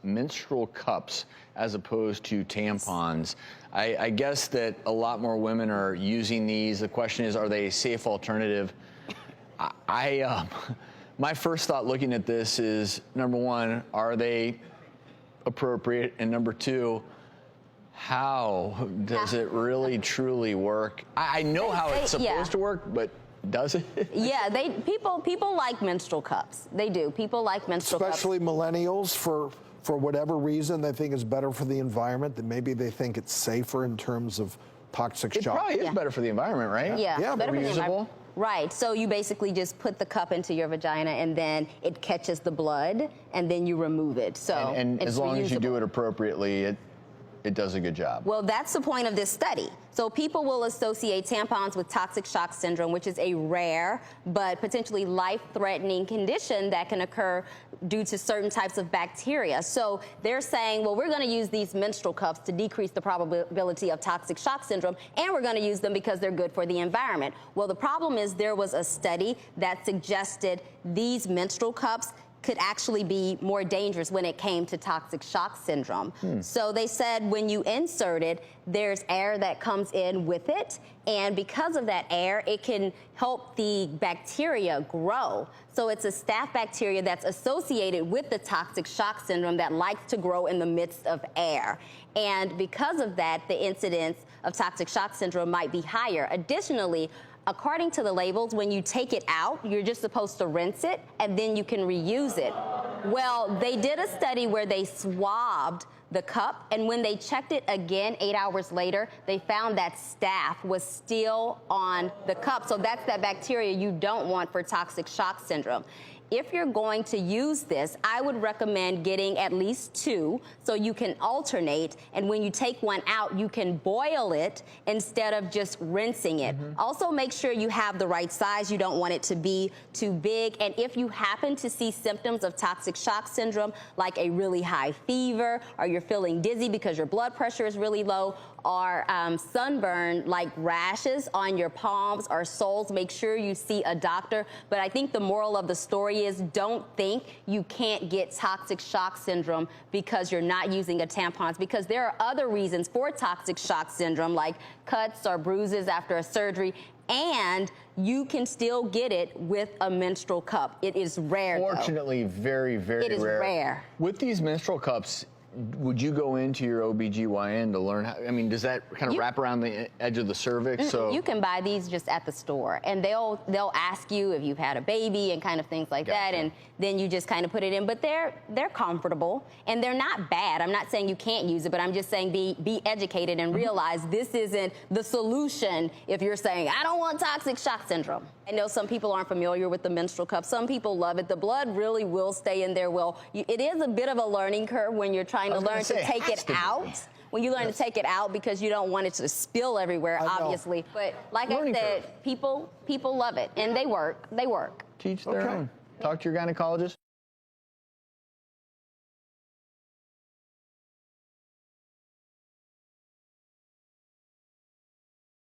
Menstrual cups as opposed to tampons. I guess that a lot more women are using these. The question is, are they a safe alternative? My first thought looking at this is, number one, are they appropriate? And number two, how does it really truly work? I know how it's supposed to work, but does it? Yeah, people like menstrual cups. They do. People like menstrual cups. Especially millennials, for whatever reason they think it's better for the environment, that maybe they think it's safer in terms of toxic shock. It probably is better for the environment, right? Yeah, better for the reusable. environment. Right, so you basically just put the cup into your vagina and then it catches the blood and then you remove it. So and as long as you do it appropriately, it does a good job. Well, that's the point of this study. So people will associate tampons with toxic shock syndrome, which is a rare but potentially life-threatening condition that can occur due to certain types of bacteria. So they're saying, well, we're going to use these menstrual cups to decrease the probability of toxic shock syndrome, and we're going to use them because they're good for the environment. Well, the problem is there was a study that suggested these menstrual cups could actually be more dangerous when it came to toxic shock syndrome. So they said when you insert it, there's air that comes in with it, and because of that air, it can help the bacteria grow. So it's a staph bacteria that's associated with the toxic shock syndrome that likes to grow in the midst of air. And because of that, the incidence of toxic shock syndrome might be higher. Additionally, according to the labels, when you take it out, you're just supposed to rinse it and then you can reuse it. Well, they did a study where they swabbed the cup, and when they checked it again 8 hours later, they found that staph was still on the cup. So that's that bacteria you don't want for toxic shock syndrome. If you're going to use this, I would recommend getting at least two so you can alternate, and when you take one out, you can boil it instead of just rinsing it. Also, make sure you have the right size. You don't want it to be too big, and if you happen to see symptoms of toxic shock syndrome, like a really high fever, or you're feeling dizzy because your blood pressure is really low, or sunburn, like rashes on your palms or soles, make sure you see a doctor. But I think the moral of the story is, don't think you can't get toxic shock syndrome because you're not using a tampon, because there are other reasons for toxic shock syndrome, like cuts or bruises after a surgery, and you can still get it with a menstrual cup. It is rare, Fortunately, very, very rare. It is rare. With these menstrual cups, would you go into your OBGYN to learn how, I mean, does that kind of wrap around the edge of the cervix? So you can buy these just at the store, and they'll ask you if you've had a baby and kind of things like that, and then you just kind of put it in. But they're comfortable and they're not bad. I'm not saying you can't use it, but I'm just saying be educated and realize this isn't the solution if you're saying, I don't want toxic shock syndrome. I know some people aren't familiar with the menstrual cup. Some people love it. The blood really will stay in there. Well, it is a bit of a learning curve when you're trying to learn to take it out. When you learn to take it out, because you don't want it to spill everywhere, obviously. But like I said, people love it, and they work. They work. Teach their own. Talk to your gynecologist.